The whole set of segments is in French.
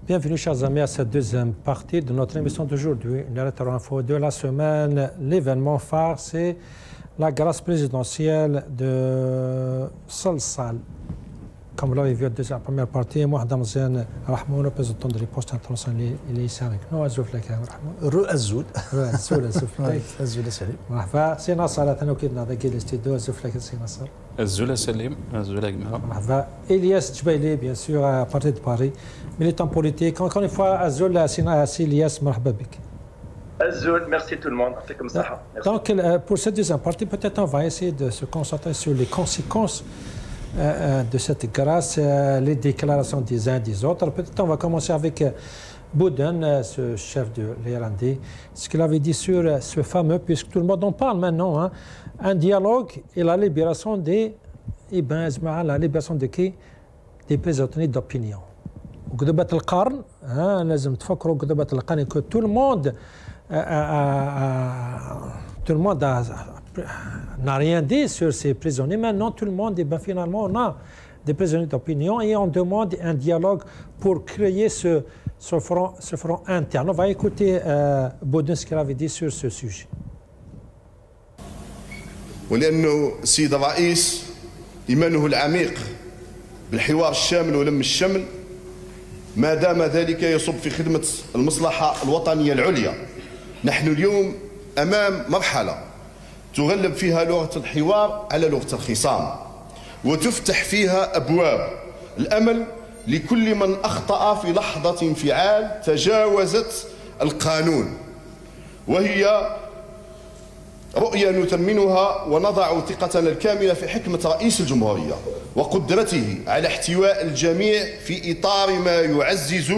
Bienvenue chers amis à cette deuxième partie de notre émission d'aujourd'hui. Une rétro-info de la semaine. L'événement phare, c'est la grâce présidentielle de Salsal. Comme vous l'avez vu dans la première partie, Mohamed Mzen Rahmoun, le président de l'Iposte internationale, il est ici avec nous. Azouflek Rahmoun. Azoul. Azouflek. Azoul Salim. مرحبا سي ناصر تنوكيدنا ذاك الاستديو ازوفلك سي ناصر الزول سليم الزول مرحبا الياس تجبايلي بيان سور بارتي دو باري ميليتون بوليتيك encore une fois azul سي الياس مرحبا بك Azul, merci tout le monde. Comme ça. Donc, pour cette deuxième partie, peut-être on va essayer de se concentrer sur les conséquences de cette grâce, les déclarations des uns des autres. Peut-être on va commencer avec Bouden, ce chef de l'IRND, ce qu'il avait dit sur ce fameux, puisque tout le monde en parle maintenant, hein, un dialogue et la libération des... la libération de qui? Des prisonniers d'opinion. وقدبة القرن لازم تفكروا قدبة القرن que tout le monde n'a rien dit sur ces prisonniers. Maintenant, tout le monde, finalement, on a des prisonniers d'opinion et on demande un dialogue pour créer ce front interne. On va écouter Bouden ce qu'il avait dit sur ce sujet. ولأنه السيد الرئيس إيمانه العميق بالحوار الشامل ولم الشمل ما دام ذلك يصب في خدمة المصلحة الوطنية العليا. نحن اليوم أمام مرحلة تغلب فيها لغة الحوار على لغة الخصام وتفتح فيها أبواب الأمل لكل من أخطأ في لحظة انفعال تجاوزت القانون، وهي رؤية نثمنها ونضع ثقتنا الكاملة في حكمة رئيس الجمهورية وقدرته على احتواء الجميع في إطار ما يعزز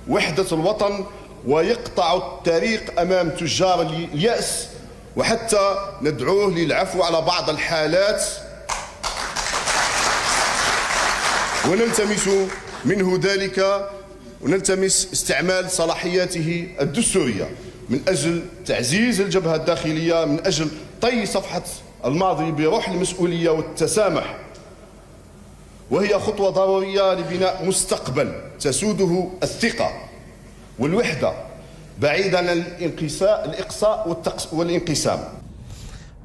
وحدة الوطن ويقطع الطريق أمام تجار اليأس، وحتى ندعوه للعفو على بعض الحالات ونلتمس منه ذلك ونلتمس استعمال صلاحياته الدستورية من أجل تعزيز الجبهة الداخلية، من أجل طي صفحة الماضي بروح المسؤولية والتسامح، وهي خطوة ضرورية لبناء مستقبل تسوده الثقة والوحدة بعيدا عن الإقصاء والانقسام.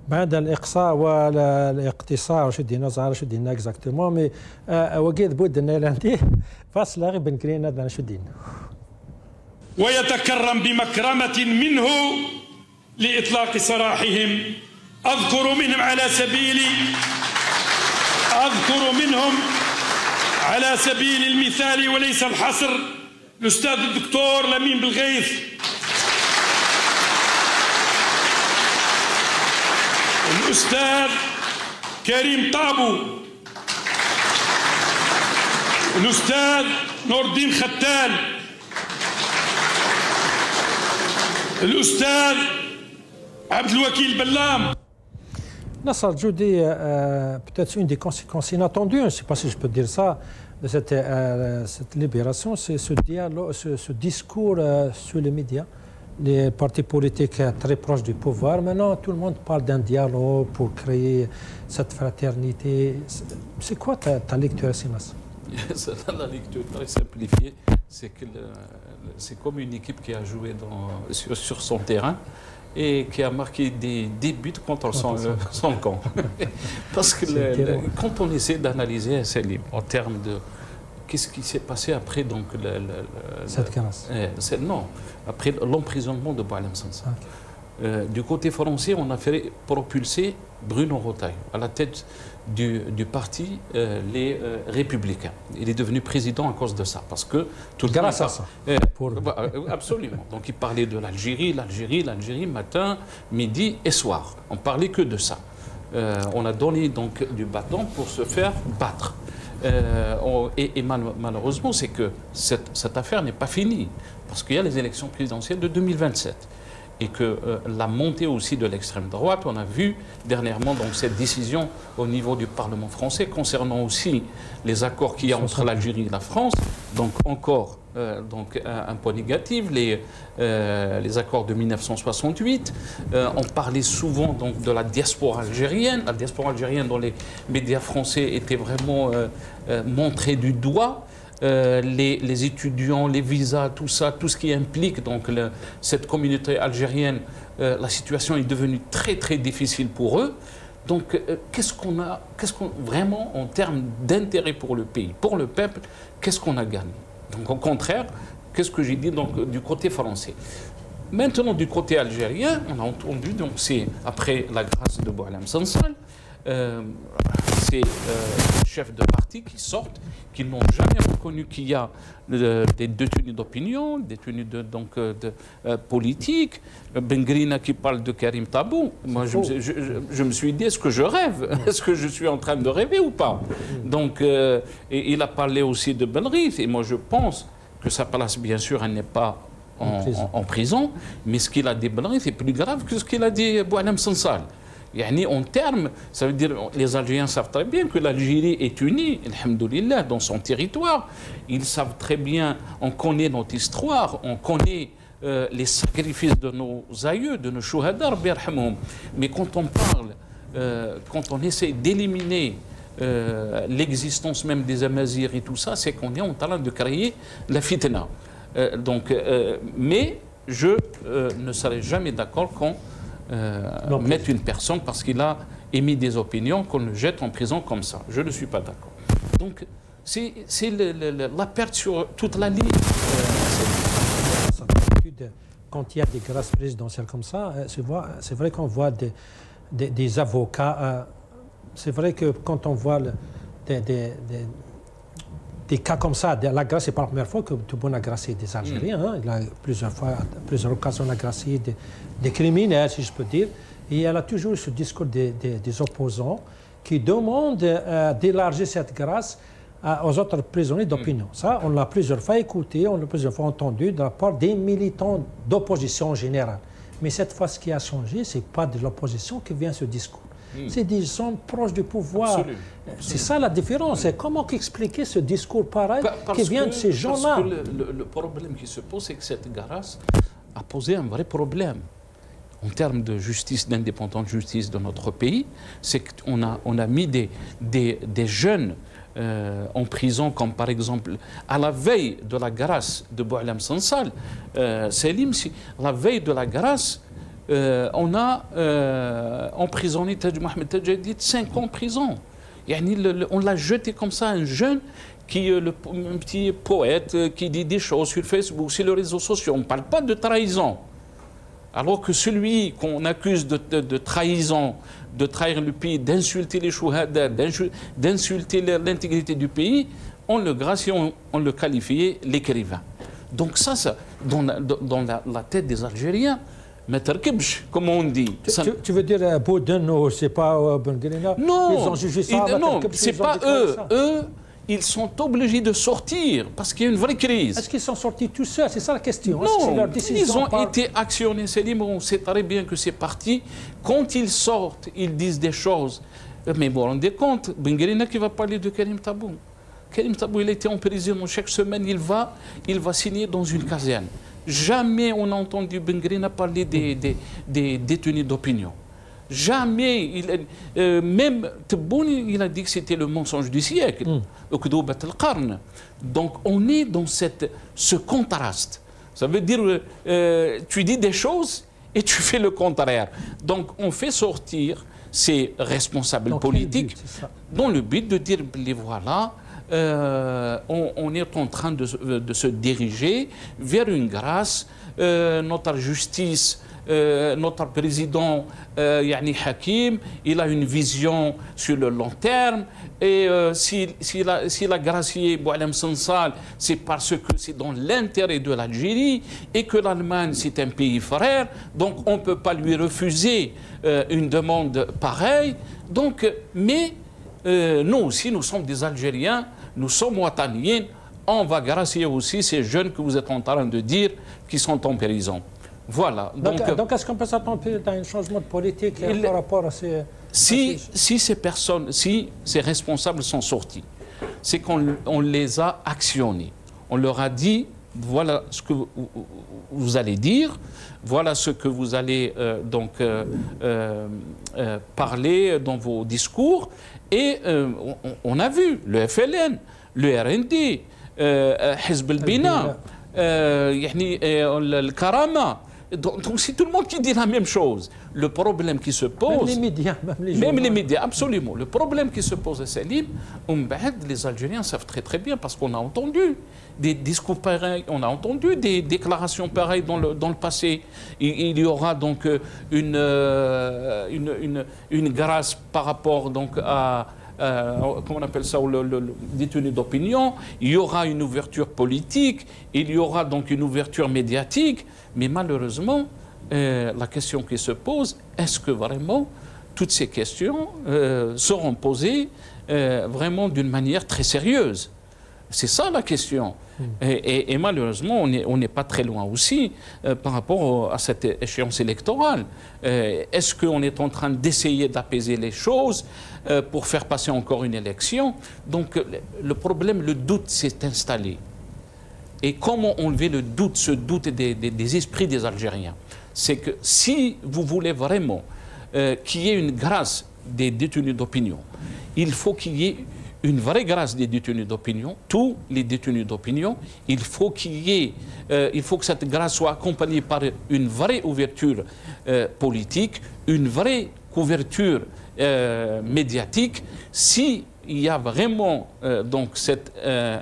بعد الإقصاء والاقتصاء شو دينا زعر شو دينا اكزاكتومون مي وقيد بود النيلاندي فاصل غير بن كرين هذا شو دينا ويتكرم بمكرمة منه لإطلاق سراحهم. أذكر منهم على سبيل المثال وليس الحصر الأستاذ الدكتور لمين بالغيث، الأستاذ كريم طابو، الأستاذ نور الدين ختان، الأستاذ عبد الوكيل بلام. Nassar Djoudi, peut-être une des conséquences inattendues, je ne sais pas si je peux dire ça, de cette libération, c'est ce dialogue, ce discours sur les médias, les partis politiques très proches du pouvoir. Maintenant, tout le monde parle d'un dialogue pour créer cette fraternité. C'est quoi ta lecture, Sinas? La lecture très simplifiée, c'est que c'est comme une équipe qui a joué sur son terrain et qui a marqué des buts contre son camp. Parce que quand on essaie d'analyser Salim en termes de qu'est-ce qui s'est passé après donc cette grâce, non, après l'emprisonnement de Boualem Sansal. Du côté français, on a fait propulser Bruno Retailleau à la tête du parti les Républicains. Il est devenu président à cause de ça, parce que tout le grâce à ça. Absolument. Donc il parlait de l'Algérie, matin, midi et soir. On parlait que de ça. On a donné donc du bâton pour se faire battre. Et malheureusement, c'est que cette affaire n'est pas finie, parce qu'il y a les élections présidentielles de 2027. Et que la montée aussi de l'extrême droite, on a vu dernièrement donc, cette décision au niveau du Parlement français concernant aussi les accords qu'il y a entre l'Algérie et la France, donc encore un point négatif, les accords de 1968. On parlait souvent donc, de la diaspora algérienne dont les médias français étaient vraiment montrés du doigt. les étudiants, les visas, tout ça, tout ce qui implique donc cette communauté algérienne, la situation est devenue très très difficile pour eux. Donc qu'est-ce qu'on vraiment en termes d'intérêt pour le pays, pour le peuple, qu'est-ce qu'on a gagné? Donc au contraire, qu'est-ce que j'ai dit donc du côté français? Maintenant du côté algérien, on a entendu, donc c'est après la grâce de Boualem Sansal, c'est chefs de parti qui sortent, qui n'ont jamais reconnu qu'il y a des détenus d'opinion, des détenus politiques. Bengrina qui parle de Karim Tabou. Moi, je me suis dit, est-ce que je rêve? Est-ce que je suis en train de rêver ou pas? Donc, et il a parlé aussi de Benrith. Et moi, je pense que sa place, bien sûr, elle n'est pas en prison. Mais ce qu'il a dit Benrith est plus grave que ce qu'il a dit Boualem Sansal. En termes, ça veut dire les Algériens savent très bien que l'Algérie est unie, alhamdoulilah, dans son territoire. Ils savent très bien, on connaît notre histoire, on connaît les sacrifices de nos aïeux, de nos chouhadar, mais quand on parle, quand on essaie d'éliminer l'existence même des Amazirs et tout ça, c'est qu'on est en train de créer la fitna. Mais je ne serai jamais d'accord qu'on mettre une personne parce qu'il a émis des opinions, qu'on le jette en prison comme ça. Je ne suis pas d'accord. Donc, c'est la perte sur toute la ligne. Quand il y a des grâces présidentielles comme ça, c'est vrai qu'on voit des avocats. C'est vrai que quand on voit des cas comme ça, la grâce, c'est pas la première fois que Tebboune a gracié des Algériens. Hein. Il a plusieurs fois, à plusieurs occasions, il a gracié des criminels, si je peux dire. Et elle a toujours ce discours des opposants qui demandent d'élargir cette grâce aux autres prisonniers d'opinion. Ça, on l'a plusieurs fois écouté, on l'a plusieurs fois entendu de la part des militants d'opposition en général. Mais cette fois, ce qui a changé, ce n'est pas de l'opposition qui vient ce discours. C'est des gens proches du pouvoir. C'est ça la différence. Comment expliquer ce discours pareil qui vient de ces gens-là? Parce que le problème qui se pose, c'est que cette grâce a posé un vrai problème en termes de justice, d'indépendante justice de notre pays. C'est qu'on a mis des jeunes en prison, comme par exemple à la veille de la grâce de Boualem Sansal, Selim, la veille de la grâce, on a emprisonné Taj Mohamed Tajadid 5 ans en prison. On l'a jeté comme ça, un jeune un petit poète qui dit des choses sur Facebook, sur les réseaux sociaux. On ne parle pas de trahison. Alors que celui qu'on accuse de trahison, de trahir le pays, d'insulter les chouhada, d'insulter l'intégrité du pays, on le gracie, on le qualifiait l'écrivain. Donc ça dans la tête des Algériens, comme on dit. Tu veux dire Bouden, c'est pas Bengrina? Non, ils ont jugé ça. Non, c'est pas eux. Eux, ils sont obligés de sortir parce qu'il y a une vraie crise. Est-ce qu'ils sont sortis tout seuls? C'est ça la question. Non, ils ont été actionnés. On sait très bien que c'est parti. Quand ils sortent, ils disent des choses. Mais vous vous rendez compte, Bengrina qui va parler de Karim Tabou. Karim Tabou, il était en prison. Chaque semaine, il va signer dans une caserne. Jamais on a entendu Bengrina parler des détenus d'opinion. Jamais. Même Tebboune, il a dit que c'était le mensonge du siècle. Donc on est dans ce contraste. Ça veut dire tu dis des choses et tu fais le contraire. Donc on fait sortir ces responsables politiques dans le but de dire, les voilà, on est en train de se diriger vers une grâce. Notre justice, notre président Hakim, il a une vision sur le long terme. Et s'il a gracié Boualem Sansal, c'est parce que c'est dans l'intérêt de l'Algérie et que l'Allemagne, c'est un pays frère. Donc on ne peut pas lui refuser une demande pareille. Donc, mais nous aussi, nous sommes des Algériens, nous sommes ouattaniens. On va gracier aussi ces jeunes que vous êtes en train de dire qui sont en prison. Voilà. Donc est-ce qu'on peut s'attendre à un changement de politique par rapport à ces... Si ces responsables sont sortis, c'est qu'on les a actionnés. On leur a dit, voilà ce que vous allez dire, voilà ce que vous allez parler dans vos discours. Et on a vu le FLN, le RND, حزب البناء يعني الكرامة. Donc c'est tout le monde qui dit la même chose. Le problème qui se pose... Même les médias, absolument. Le problème qui se pose à Salim, les Algériens savent très très bien parce qu'on a entendu des discours pareils, on a entendu des déclarations pareilles dans le passé. Il y aura donc une grâce par rapport donc à... comment on appelle ça, le détenu d'opinion, il y aura une ouverture politique, il y aura donc une ouverture médiatique, mais malheureusement, la question qui se pose, est-ce que vraiment toutes ces questions seront posées vraiment d'une manière très sérieuse? C'est ça la question. Et malheureusement, on n'est pas très loin aussi par rapport à cette échéance électorale. Est-ce qu'on est en train d'essayer d'apaiser les choses pour faire passer encore une élection? Donc le problème, le doute s'est installé. Et comment enlever le doute, ce doute des esprits des Algériens? C'est que si vous voulez vraiment qu'il y ait une grâce des détenus d'opinion, il faut qu'il y ait une vraie grâce des détenus d'opinion, tous les détenus d'opinion, il faut que cette grâce soit accompagnée par une vraie ouverture politique, une vraie couverture médiatique. Si il y a vraiment donc cette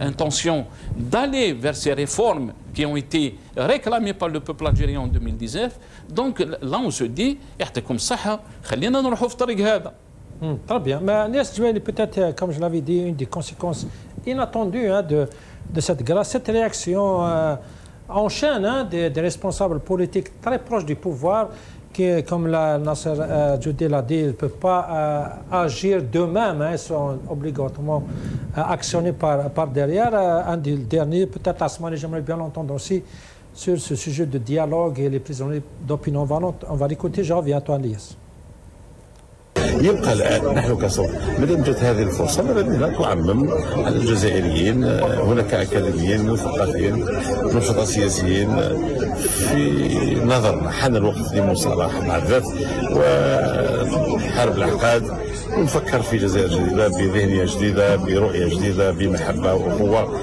intention d'aller vers ces réformes qui ont été réclamées par le peuple algérien en 2019, donc là on se dit, très bien. Mais peut-être, comme je l'avais dit, une des conséquences inattendues de cette grâce, cette réaction enchaîne des responsables politiques très proches du pouvoir qui, comme Nasser Djoudi l'a dit, ne peuvent pas agir d'eux-mêmes, ils sont obligatoirement actionnés par derrière. Un des derniers, peut-être Asmani, j'aimerais bien l'entendre aussi sur ce sujet de dialogue et les prisonniers d'opinion. On va l'écouter, je reviens à toi, Elias. يبقى الآن نحن كصوت مادام جات هذه الفرصة ماذا بنا تعمم على الجزائريين هناك أكاديميين مثقفين نشطاء سياسيين في نظرنا حان الوقت لمصالحة مع الذات وحرب الأحقاد ونفكر في جزائر جديدة بذهنية جديدة برؤية جديدة بمحبة وقوة.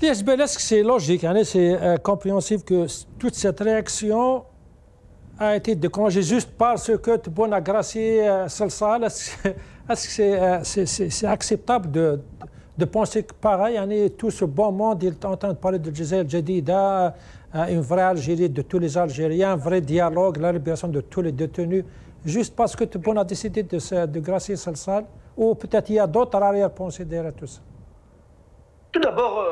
Est-ce que c'est logique, c'est compréhensif que toute cette réaction a été déclenchée juste parce que Tebboune a gracié Salsal? Est-ce que c'est acceptable de penser que pareil, tout ce bon monde, il est en train de parler de Jazair Jadida, une vraie Algérie de tous les Algériens, un vrai dialogue, la libération de tous les détenus, juste parce que Tebboune a décidé de gracier Salsal? Ou peut-être il y a d'autres arrière-pensées derrière tout ça? Tout d'abord,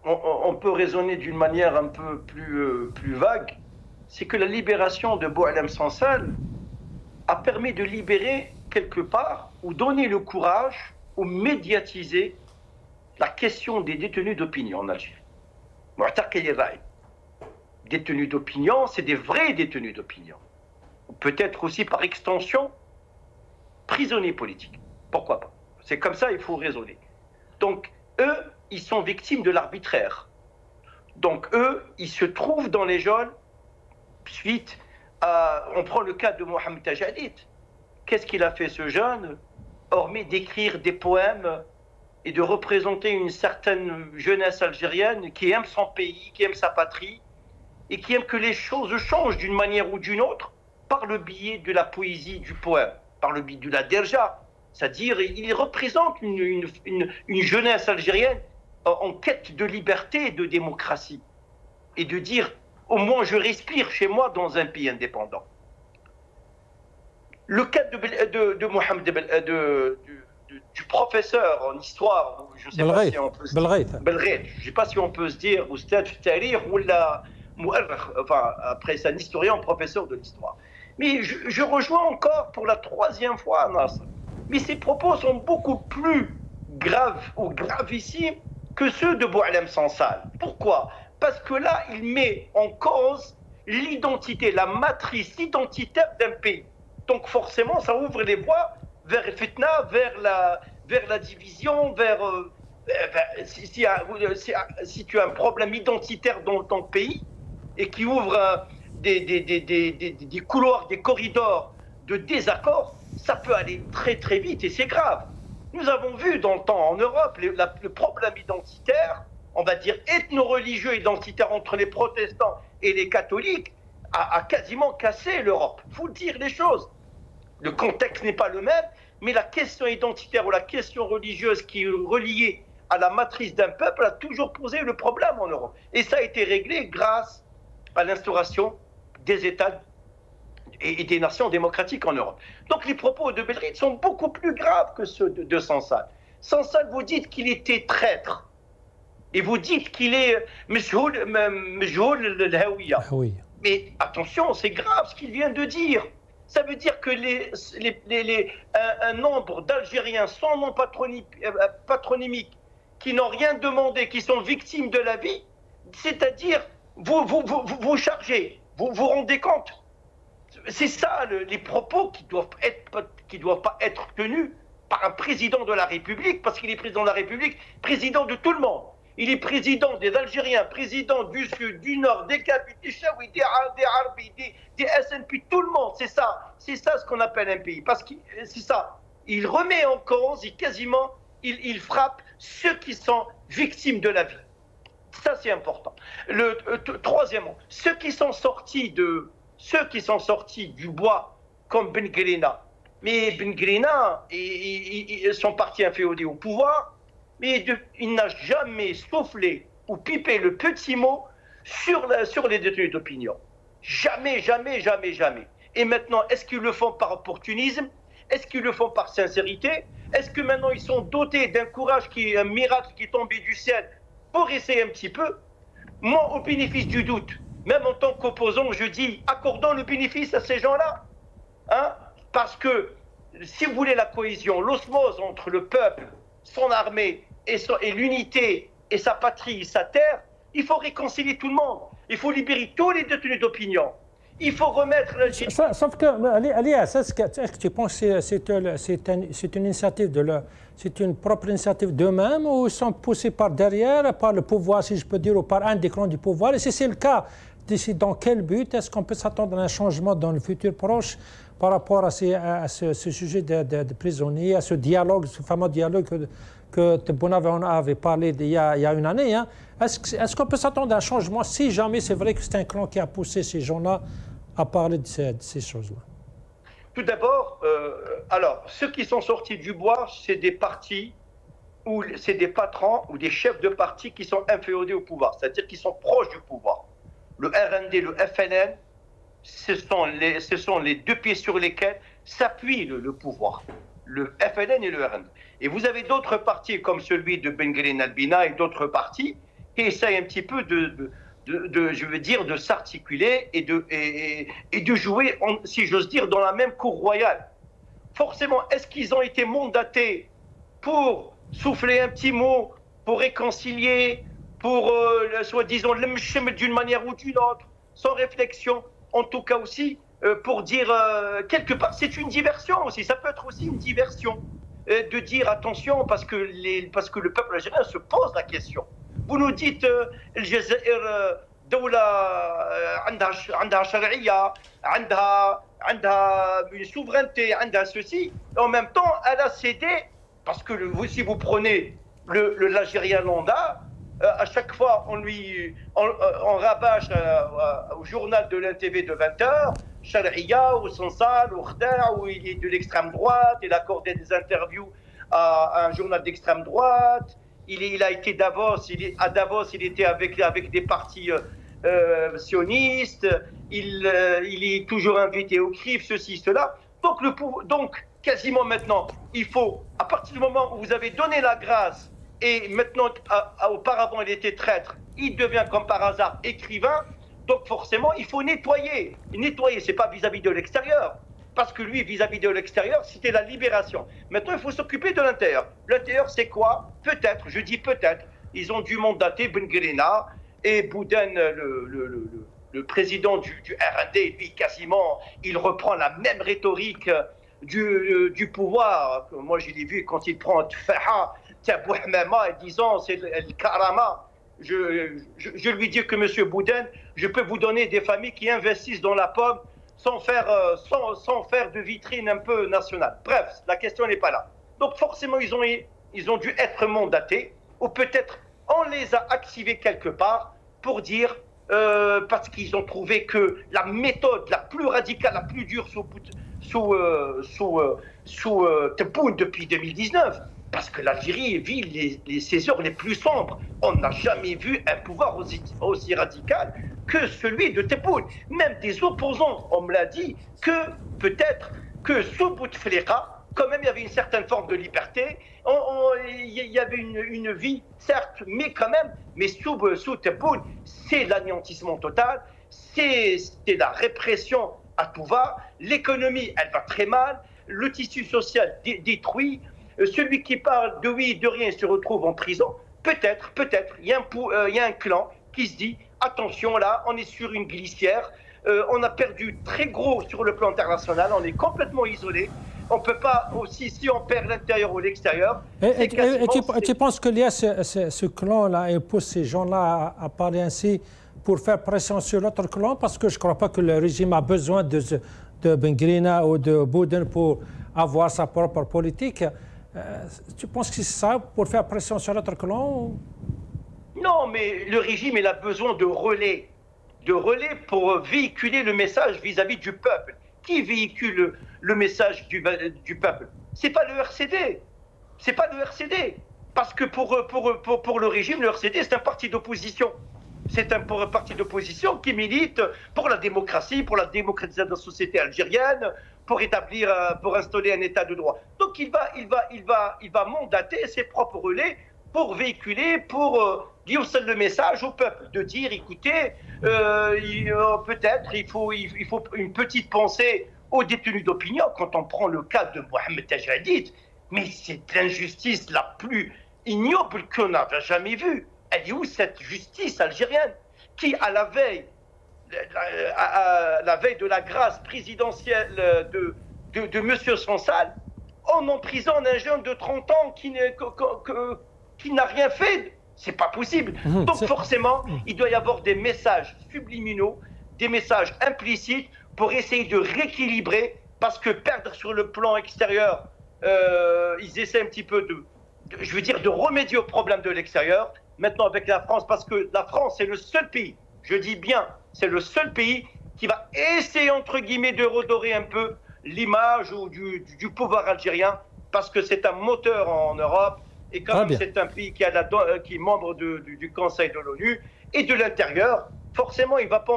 on peut raisonner d'une manière un peu plus vague. C'est que la libération de Boualem Sansal a permis de libérer quelque part, ou donner le courage, ou médiatiser la question des détenus d'opinion en Algérie. Détenus d'opinion, c'est des vrais détenus d'opinion. Peut-être aussi par extension, prisonniers politiques. Pourquoi pas? C'est comme ça, il faut raisonner. Donc, eux, ils sont victimes de l'arbitraire. Donc, eux, ils se trouvent dans les geôles suite à... On prend le cas de Mohamed Tajadid. Qu'est-ce qu'il a fait, ce jeune? Hormis d'écrire des poèmes et de représenter une certaine jeunesse algérienne qui aime son pays, qui aime sa patrie, et qui aime que les choses changent d'une manière ou d'une autre par le biais de la poésie du poème, par le biais de la derja. C'est-à-dire, il représente une jeunesse algérienne en quête de liberté et de démocratie. Et de dire, au moins je respire chez moi dans un pays indépendant. Le cas de Mohamed, du professeur en histoire, je ne sais pas si on peut se dire, je sais pas si on peut se dire, ou Stade Tahrir, ou la enfin, après c'est un historien, professeur de l'histoire. Mais je rejoins encore pour la troisième fois Nasser. Mais ses propos sont beaucoup plus graves ou gravissimes que ceux de Boualem Sansal. Pourquoi? Parce que là, il met en cause l'identité, la matrice identitaire d'un pays. Donc forcément, ça ouvre les voies vers le fitna, vers la division, si tu as un problème identitaire dans ton pays et qui ouvre des couloirs, des corridors de désaccord, ça peut aller très très vite et c'est grave. Nous avons vu dans le temps en Europe le problème identitaire, on va dire ethno-religieux identitaire entre les protestants et les catholiques, a quasiment cassé l'Europe. Il faut dire les choses. Le contexte n'est pas le même, mais la question identitaire ou la question religieuse qui est reliée à la matrice d'un peuple a toujours posé le problème en Europe. Et ça a été réglé grâce à l'instauration des États et des nations démocratiques en Europe. Donc les propos de Belrine sont beaucoup plus graves que ceux de Sansal. Sansal, vous dites qu'il était traître. Et vous dites qu'il est Mejhoul al-Hawiya. Oui. Mais attention, c'est grave ce qu'il vient de dire. Ça veut dire que un nombre d'Algériens sans nom patronymique qui n'ont rien demandé, qui sont victimes de la vie, c'est-à-dire vous chargez, vous vous rendez compte. C'est ça les propos qui doivent pas être tenus par un président de la République, parce qu'il est président de la République, président de tout le monde. Il est président des Algériens, président du Sud, du Nord, des Kabyle, des Chaouis, des Arabes, des SNP, tout le monde. C'est ça ce qu'on appelle un pays. Parce que c'est ça. Il remet en cause, il frappe ceux qui sont victimes de la vie. Ça, c'est important. Troisièmement, ceux qui sont sortis du bois, comme Ben Grina. Mais Ben Grina, son parti inféodé au pouvoir, mais il n'a jamais soufflé ou pipé le petit mot sur les détenus d'opinion. Jamais, jamais, jamais, jamais. Et maintenant, est-ce qu'ils le font par opportunisme? Est-ce qu'ils le font par sincérité? Est-ce que maintenant ils sont dotés d'un courage un miracle qui est tombé du ciel pour essayer un petit peu? Moi, au bénéfice du doute, même en tant qu'opposant, je dis, accordons le bénéfice à ces gens-là. Hein? Parce que, si vous voulez la cohésion, l'osmose entre le peuple, son armée et l'unité et sa patrie, sa terre, il faut réconcilier tout le monde. Il faut libérer tous les détenus d'opinion. Il faut remettre... Sauf que, Elias, est-ce que tu penses que c'est une initiative c'est une propre initiative d'eux-mêmes, ou ils sont poussés par derrière, par le pouvoir, si je peux dire, ou par un des clans du pouvoir? Et si c'est le cas, dans quel but est-ce qu'on peut s'attendre à un changement dans le futur proche par rapport à ce sujet de prisonniers, à ce dialogue, ce fameux dialogue que Tebboune avait parlé il y a une année, hein? Est-ce qu'on peut s'attendre à un changement si jamais c'est vrai que c'est un clan qui a poussé ces gens-là à parler de ces choses-là? Tout d'abord, alors, ceux qui sont sortis du bois, c'est des partis, ou c'est des patrons ou des chefs de partis qui sont inféodés au pouvoir, c'est-à-dire qui sont proches du pouvoir. Le RND, le FNN, ce sont les deux pieds sur lesquels s'appuie le pouvoir. Le FNN et le RND. Et vous avez d'autres partis comme celui de Ben Grina Albina et d'autres partis qui essayent un petit peu je veux dire, de s'articuler et de jouer, si j'ose dire, dans la même cour royale. Forcément, est-ce qu'ils ont été mandatés pour souffler un petit mot, pour réconcilier, pour, soi-disant, d'une manière ou d'une autre, sans réflexion, en tout cas aussi, pour dire, quelque part, c'est une diversion aussi, ça peut être aussi une diversion, de dire attention, parce que le peuple algérien se pose la question. Vous nous dites, الجزائر دولة عندها شرعية, عندها une souveraineté, عندها ceci. En même temps, elle a cédé, parce que si vous prenez l'Algérien lambda, à chaque fois on rabâche au journal de l'NTV de 20h, Charia ou Sansal ou Khda, où il est de l'extrême droite, il accordait des interviews à un journal d'extrême droite. Il a été à Davos, il était avec des partis sionistes, il est toujours invité au CRIF, ceci, cela. Donc, quasiment maintenant, il faut, à partir du moment où vous avez donné la grâce, et maintenant, auparavant, il était traître, il devient comme par hasard écrivain, donc forcément, il faut nettoyer. Nettoyer, ce n'est pas vis-à-vis de l'extérieur. Parce que lui, vis-à-vis de l'extérieur, c'était la libération. Maintenant, il faut s'occuper de l'intérieur. L'intérieur, c'est quoi? Peut-être, je dis peut-être, ils ont dû mandater Ben Grina et Bouden, le président du RND, lui, quasiment, il reprend la même rhétorique du pouvoir. Moi, je l'ai vu quand il prend Tfaha, Tabou Hamama, et disant, c'est le Karama. Je lui dis que M. Bouden, je peux vous donner des familles qui investissent dans la pomme sans faire de vitrine un peu nationale. Bref, la question n'est pas là. Donc forcément, ils ont dû être mandatés, ou peut-être on les a activés quelque part pour dire, parce qu'ils ont trouvé que la méthode la plus radicale, la plus dure sous Tebboune depuis 2019, parce que l'Algérie vit ces heures les plus sombres. On n'a jamais vu un pouvoir aussi radical que celui de Tebboune. Même des opposants, on me l'a dit, que peut-être que sous Bouteflika, quand même, il y avait une certaine forme de liberté. Il y avait une vie, certes, mais quand même. Mais sous Tebboune, c'est l'anéantissement total, c'est la répression à tout va. L'économie, elle va très mal. Le tissu social détruit. Celui qui parle de oui et de rien se retrouve en prison. Peut-être, il y a un clan qui se dit attention, là, on est sur une glissière. On a perdu très gros sur le plan international. On est complètement isolé. On ne peut pas aussi, si on perd l'intérieur ou l'extérieur. Et tu penses qu'il y a ce clan-là et pousse ces gens-là à parler ainsi pour faire pression sur l'autre clan? Parce que je ne crois pas que le régime a besoin de Bengrina ou de Bouden pour avoir sa propre politique. Tu penses que c'est ça, pour faire pression sur l'autre clan? Non, mais le régime, il a besoin de relais pour véhiculer le message vis-à-vis du peuple. Qui véhicule le message du peuple? C'est pas le RCD. C'est pas le RCD. Parce que pour le régime, le RCD, c'est un parti d'opposition. C'est un parti d'opposition qui milite pour la démocratie, pour la démocratisation de la société algérienne, pour installer un état de droit. Donc il va mandater ses propres relais pour véhiculer, pour dire le message au peuple, de dire écoutez, peut-être il faut une petite pensée aux détenus d'opinion. Quand on prend le cas de Mohamed Tajadid, mais c'est l'injustice la plus ignoble qu'on n'a jamais vue. Elle est où cette justice algérienne qui, à la veille de la grâce présidentielle de M. Sansal, on emprisonne un jeune de 30 ans qui n'a rien fait? C'est pas possible. Donc forcément, il doit y avoir des messages subliminaux, des messages implicites pour essayer de rééquilibrer, parce que perdre sur le plan extérieur, ils essaient un petit peu de remédier au problème de l'extérieur. Maintenant avec la France, parce que la France c'est le seul pays, je dis bien, c'est le seul pays qui va essayer entre guillemets de redorer un peu l'image du pouvoir algérien, parce que c'est un moteur en Europe. Et quand même, c'est un pays qui est membre du Conseil de l'ONU et de l'intérieur, forcément, il ne va pas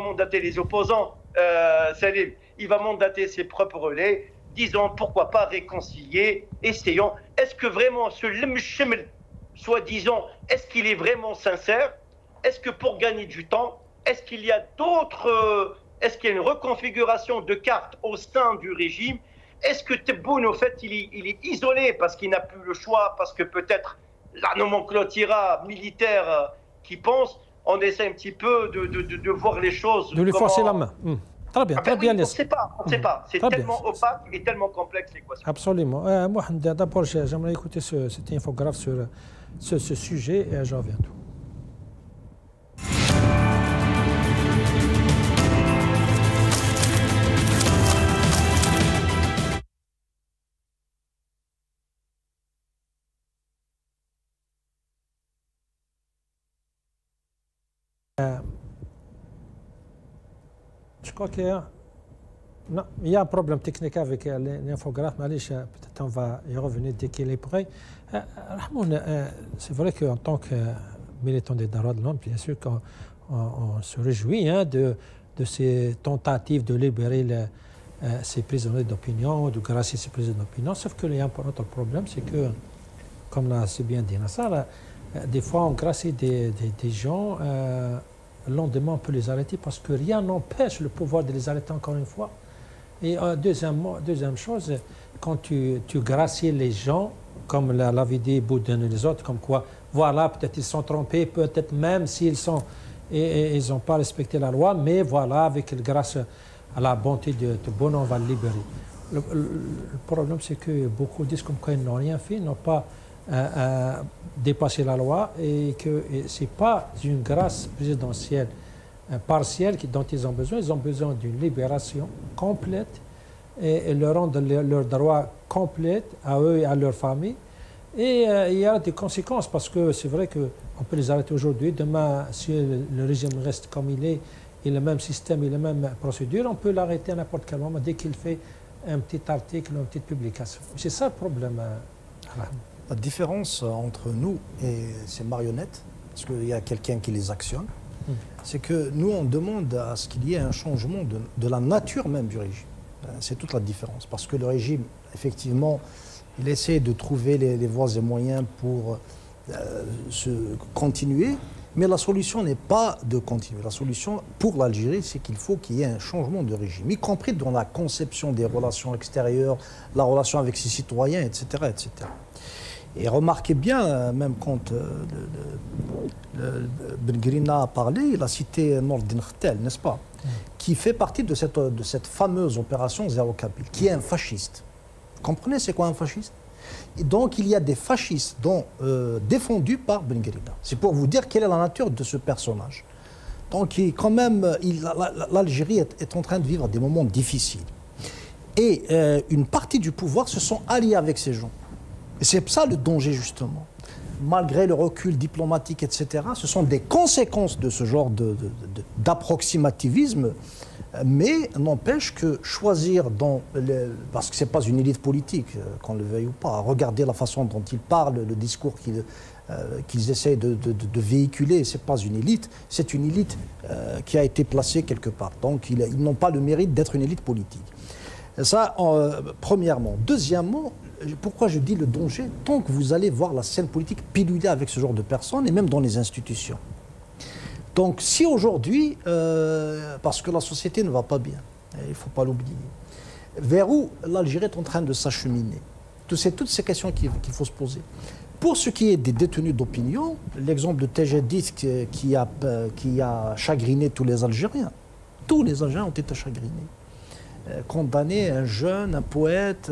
mandater les opposants, Salim. Il va mandater ses propres relais, disant pourquoi pas réconcilier, essayons. Est-ce que vraiment ce lemchemel, soi-disant, est-ce qu'il est vraiment sincère? Est-ce que pour gagner du temps, est-ce qu'il y a est-ce qu'il y a une reconfiguration de cartes au sein du régime? Est-ce que Tebboune, au fait, il est isolé parce qu'il n'a plus le choix, parce que peut-être la nomenclature militaire qui pense, on essaie un petit peu de voir les choses. De lui forcer la main. Très bien, très bien. On ne sait pas. C'est tellement opaque et tellement complexe l'équation. Absolument. Moi, d'abord, j'aimerais écouter cette infographe sur ce sujet et je reviens tout. Je crois qu'il y a un problème technique avec l'infographe, mais peut-être on va y revenir dès qu'il est prêt. Rahmoun, c'est vrai qu'en tant que militant des droits de l'homme, bien sûr qu'on se réjouit de ces tentatives de libérer ces prisonniers d'opinion, de gracier ces prisonniers d'opinion, sauf qu'il y a un autre problème, c'est que, comme l'a si bien dit Nassar, des fois on gracie des gens, le lendemain on peut les arrêter parce que rien n'empêche le pouvoir de les arrêter encore une fois. Et deuxième chose, quand tu gracies les gens, comme l'avait dit Bouden et les autres, comme quoi, voilà, peut-être ils sont trompés, peut-être même s'ils ils n'ont pas respecté la loi, mais voilà, grâce à la bonté de Tebboune, on va le libérer. Le problème, c'est que beaucoup disent comme quoi ils n'ont rien fait, ils n'ont pas dépasser la loi et que ce n'est pas une grâce présidentielle partielle dont ils ont besoin d'une libération complète et leur rendre leurs droits complets à eux et à leur famille. Et il y a des conséquences parce que c'est vrai qu'on peut les arrêter aujourd'hui. Demain, si le régime reste comme il est, et le même système et la même procédure, on peut l'arrêter à n'importe quel moment dès qu'il fait un petit article ou une petite publication. C'est ça le problème. La différence entre nous et ces marionnettes, parce qu'il y a quelqu'un qui les actionne, c'est que nous, on demande à ce qu'il y ait un changement de la nature même du régime. C'est toute la différence. Parce que le régime, effectivement, il essaie de trouver les voies et moyens pour se continuer, mais la solution n'est pas de continuer. La solution pour l'Algérie, c'est qu'il faut qu'il y ait un changement de régime, y compris dans la conception des relations extérieures, la relation avec ses citoyens, etc. etc. Et remarquez bien, même quand Ben Grina a parlé, il a cité Nordin Khtel, n'est-ce pas, qui fait partie de cette fameuse opération Zéro Kabyle, qui est un fasciste. Vous comprenez c'est quoi un fasciste? Et donc il y a des fascistes défendus par Ben Grina. C'est pour vous dire quelle est la nature de ce personnage. Donc quand même, l'Algérie est en train de vivre des moments difficiles. Et une partie du pouvoir se sont alliés avec ces gens. Et c'est ça le danger, justement. Malgré le recul diplomatique, etc., ce sont des conséquences de ce genre d'approximativisme, mais n'empêche que choisir parce que ce n'est pas une élite politique, qu'on le veuille ou pas, regardez la façon dont ils parlent, le discours qu'ils essaient de véhiculer, ce n'est pas une élite, c'est une élite qui a été placée quelque part. Donc ils n'ont pas le mérite d'être une élite politique. Ça, premièrement. Deuxièmement, pourquoi je dis le danger? Tant que vous allez voir la scène politique piluler avec ce genre de personnes, et même dans les institutions. Donc si aujourd'hui, parce que la société ne va pas bien, il ne faut pas l'oublier, vers où l'Algérie est en train de s'acheminer, c'est toutes ces questions qu'il faut se poser. Pour ce qui est des détenus d'opinion, l'exemple de Tajedid qui a chagriné tous les Algériens ont été chagrinés. Condamner un jeune, un poète,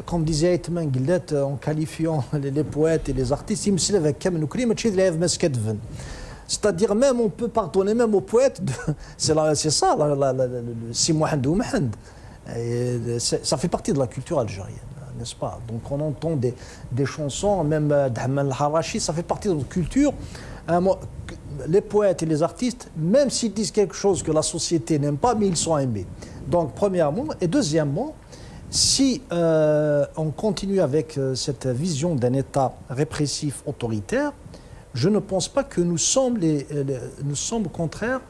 comme disait Aitman Guillet en qualifiant les poètes et les artistes, c'est-à-dire même on peut pardonner même aux poètes, c'est ça, si Mohand ou Mohand. Ça fait partie de la culture algérienne, n'est-ce pas? Donc on entend des chansons, même d'Ahmed al-Harachi, ça fait partie de notre culture. Les poètes et les artistes, même s'ils disent quelque chose que la société n'aime pas, mais ils sont aimés. Donc, premièrement. Et deuxièmement, si on continue avec cette vision d'un État répressif autoritaire, je ne pense pas que nous sommes au contraire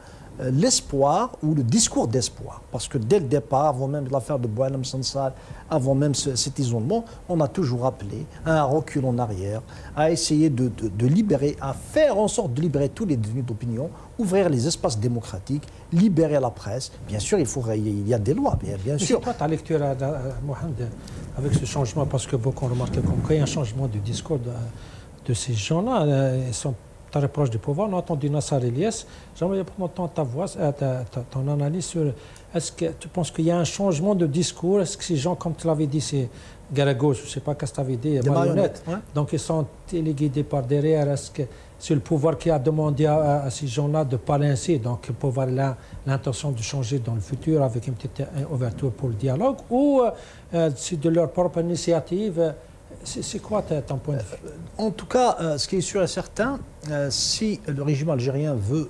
l'espoir ou le discours d'espoir. Parce que dès le départ, avant même l'affaire de Boualem Sansal, avant même cet isolement, on a toujours appelé à un recul en arrière, à essayer de libérer, à faire en sorte de libérer tous les détenus d'opinion, ouvrir les espaces démocratiques, libérer la presse. Bien sûr, il y a des lois, bien sûr. C'est toi ta lecture, Mohamed, avec ce changement, parce que beaucoup ont remarqué qu'il y a un changement du discours de ces gens-là, ils sont très proches du pouvoir. On a entendu Nassar Elias. J'aimerais prendre ton analyse sur est-ce que tu penses qu'il y a un changement de discours? Est-ce que ces gens, comme tu l'avais dit, c'est Garagos, je ne sais pas qu'est-ce que tu avais dit, marionnettes, ouais. Donc ils sont téléguidés par derrière. Est-ce que c'est le pouvoir qui a demandé à ces gens-là de parler ainsi? Donc le pouvoir a l'intention de changer dans le futur avec une petite ouverture pour le dialogue, ou c'est de leur propre initiative? C'est quoi ton point de vue? En tout cas, ce qui est sûr et certain, si le régime algérien veut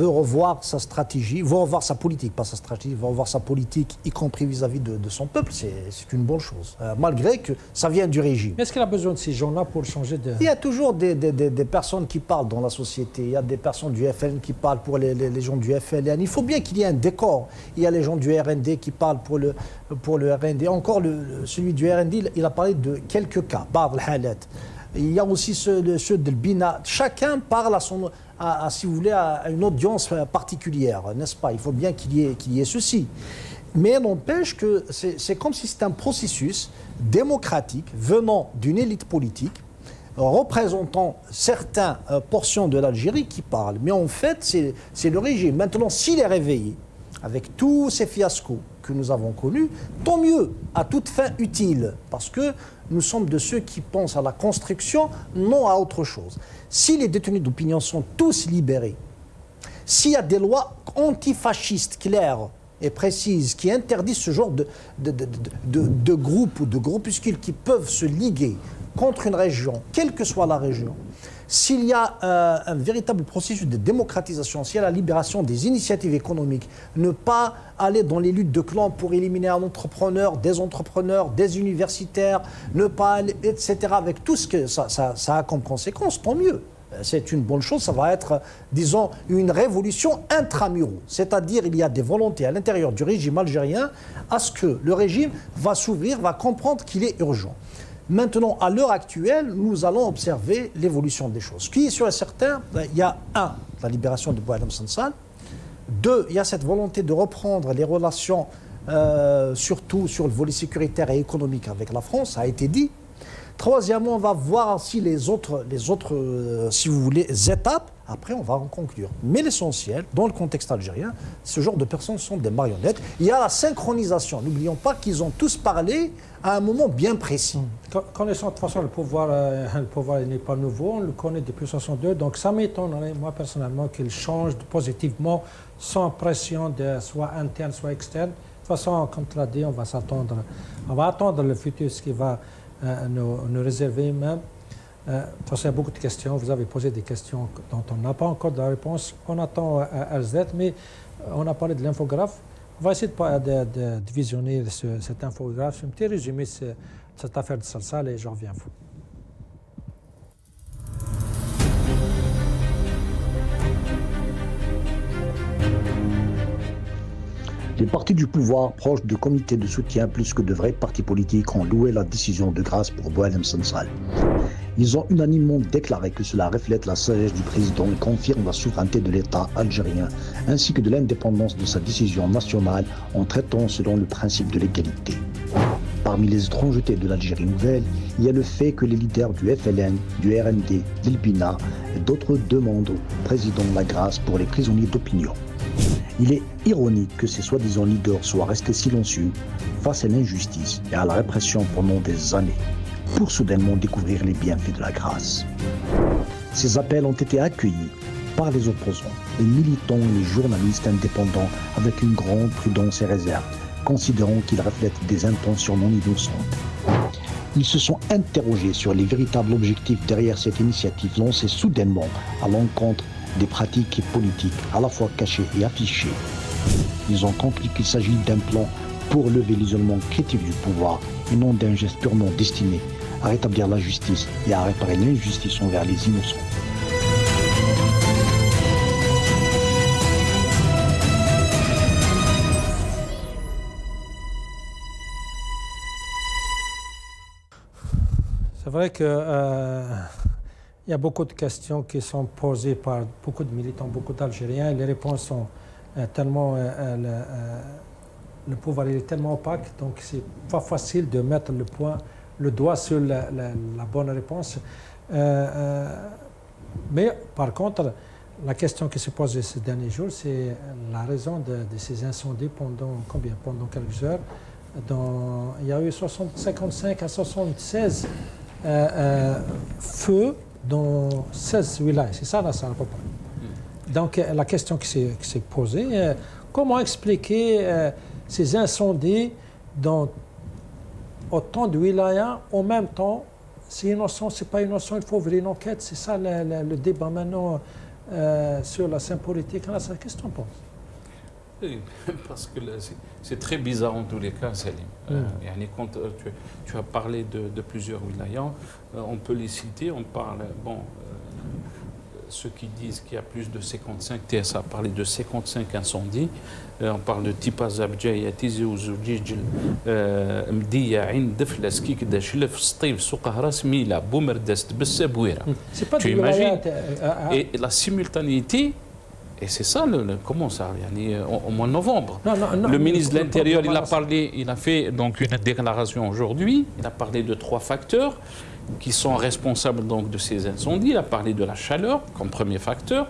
revoir sa stratégie, veut revoir sa politique, pas sa stratégie, veut revoir sa politique, y compris vis-à-vis de son peuple, c'est une bonne chose, malgré que ça vient du régime. Est-ce qu'il a besoin de ces gens-là pour changer de... Il y a toujours des personnes qui parlent dans la société, il y a des personnes du FLN qui parlent pour les gens du FLN. Il faut bien qu'il y ait un décor. Il y a les gens du RND qui parlent pour le RND. Encore celui du RND, il a parlé de quelques cas, Bad al-Halat. Il y a aussi ceux de Bina. Chacun parle si vous voulez, à une audience particulière, n'est-ce pas? Il faut bien qu'il y ait ceci. Mais n'empêche que c'est comme si c'était un processus démocratique venant d'une élite politique, représentant certaines portions de l'Algérie qui parlent. Mais en fait, c'est le régime. Maintenant, s'il est réveillé, avec tous ces fiascos que nous avons connus, tant mieux, à toute fin utile, parce que nous sommes de ceux qui pensent à la construction, non à autre chose. Si les détenus d'opinion sont tous libérés, s'il y a des lois antifascistes claires et précise qui interdit ce genre de groupes ou de groupuscules qui peuvent se liguer contre une région, quelle que soit la région, s'il y a un véritable processus de démocratisation, s'il y a la libération des initiatives économiques, ne pas aller dans les luttes de clans pour éliminer un entrepreneur, des universitaires, ne pas aller, etc., avec tout ce que ça a comme conséquence, tant mieux. C'est une bonne chose, ça va être, disons, une révolution intramuraux. C'est-à-dire il y a des volontés à l'intérieur du régime algérien à ce que le régime va s'ouvrir, va comprendre qu'il est urgent. Maintenant, à l'heure actuelle, nous allons observer l'évolution des choses. Ce qui est sûr et certain, il y a la libération de Boualem Sansal. 2, il y a cette volonté de reprendre les relations, surtout sur le volet sécuritaire et économique avec la France, ça a été dit. Troisièmement, on va voir aussi les autres si vous voulez, étapes. Après, on va en conclure. Mais l'essentiel, dans le contexte algérien, ce genre de personnes sont des marionnettes. Il y a la synchronisation. N'oublions pas qu'ils ont tous parlé à un moment bien précis. Connaissant de toute façon le pouvoir n'est pas nouveau, on le connaît depuis 1962, donc ça m'étonnerait, moi personnellement, qu'il change positivement sans pression soit interne, soit externe. De toute façon, comme tu l'as dit, on va attendre le futur, ce qui va nous réserver même. De toute façon, il y a beaucoup de questions. Vous avez posé des questions dont on n'a pas encore de réponse. On attend RZ, mais on a parlé de l'infographe. On va essayer de visionner cette infographe, un petit résumé de cette affaire de Sansal et je reviens à vous. Les partis du pouvoir, proches de comités de soutien plus que de vrais partis politiques, ont loué la décision de grâce pour Boualem Sansal. Ils ont unanimement déclaré que cela reflète la sagesse du président et confirme la souveraineté de l'État algérien, ainsi que de l'indépendance de sa décision nationale en traitant selon le principe de l'égalité. Parmi les étrangetés de l'Algérie nouvelle, il y a le fait que les leaders du FLN, du RND, d'Ilbina et d'autres demandent au président la grâce pour les prisonniers d'opinion. Il est ironique que ces soi-disant leaders soient restés silencieux face à l'injustice et à la répression pendant des années, pour soudainement découvrir les bienfaits de la grâce. Ces appels ont été accueillis par les opposants, les militants et les journalistes indépendants avec une grande prudence et réserve, considérant qu'ils reflètent des intentions non innocentes. Ils se sont interrogés sur les véritables objectifs derrière cette initiative lancée soudainement à l'encontre des pratiques politiques à la fois cachées et affichées. Ils ont compris qu'il s'agit d'un plan pour lever l'isolement critique du pouvoir et non d'un geste purement destiné à rétablir la justice et à réparer l'injustice envers les innocents. C'est vrai que il y a beaucoup de questions qui sont posées par beaucoup de militants, beaucoup d'Algériens, et les réponses sont tellement... le pouvoir est tellement opaque, donc c'est pas facile de mettre le doigt sur la bonne réponse. Mais par contre, la question qui se pose ces derniers jours, c'est la raison de ces incendies pendant quelques heures. Il y a eu 55 à 76 feux dans 16 wilayas. C'est ça, là, ça à peu près. Donc, la question qui s'est posée, comment expliquer ces incendies dans autant de wilayas en même temps? C'est innocent, c'est pas innocent, il faut ouvrir une enquête. C'est ça le débat maintenant sur la scène politique. Qu'est-ce que tu en penses? Oui, parce que c'est très bizarre en tous les cas, Salim. Quand tu as parlé de plusieurs wilayas, on peut les citer, on parle, ceux qui disent qu'il y a plus de 55, TSA a parlé de 55 incendies, on parle de Tipa Zabdjaïa, Tizi Ouzoujdjil, Mdiya, Ain, Deflas, Kikda, Chilef, Stiv, Souqahra, Smila, Boumerdest, Bessabouira. Tu imagines? Et la simultanéité. Et c'est ça, comment ça, au mois de novembre. Le ministre de l'Intérieur, il a fait donc une déclaration aujourd'hui. Il a parlé de 3 facteurs qui sont responsables donc de ces incendies. Il a parlé de la chaleur comme premier facteur.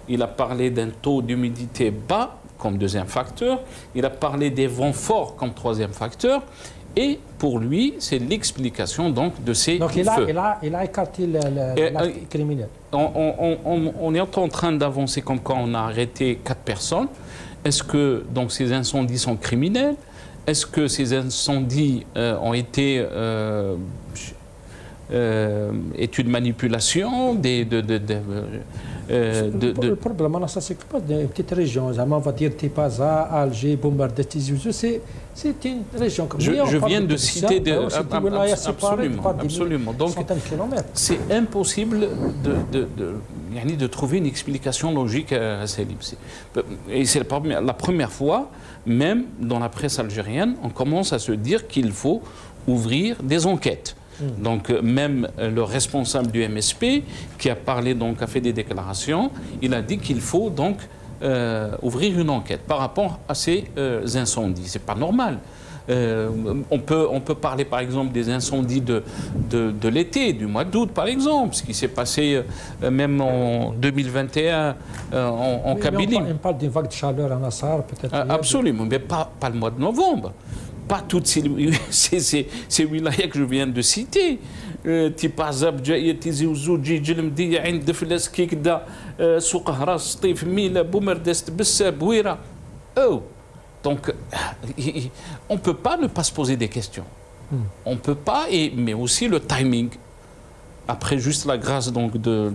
Il a parlé d'un taux d'humidité bas comme deuxième facteur. Il a parlé des vents forts comme troisième facteur. Et pour lui, c'est l'explication donc de ces feux. Il a écarté l'acte criminel. On est en train d'avancer comme quand on a arrêté 4 personnes Est-ce que donc, ces incendies sont criminels? Est-ce que ces incendies ont été études de manipulation Le problème, ça, c'est que pas des petites régions. On va dire Tipaza, Alger, Bombardé, Tizi Ouzou, c'est une région comme je viens de citer absolument. Donc, c'est impossible de trouver une explication logique à ces livres. Et c'est la première fois, même dans la presse algérienne, on commence à se dire qu'il faut ouvrir des enquêtes. Donc même le responsable du MSP qui a parlé, donc a fait des déclarations, il a dit qu'il faut donc ouvrir une enquête par rapport à ces incendies. C'est pas normal. On peut parler par exemple des incendies de l'été, du mois d'août par exemple, ce qui s'est passé même en 2021 en Kabylie. On parle d'une vague de chaleur à Nassar peut-être. Absolument, mais pas le mois de novembre. Pas toutes ces wilayas que je viens de citer. Tipazab, Tizi Ouzou, Djilmdi, Ain Defles, Kikda, Soukhara, Stif, Mila, Boumerdest, Bessa, Bouira. Oh! Donc, on ne peut pas ne pas se poser des questions. On ne peut pas, mais aussi le timing. Après juste la grâce donc de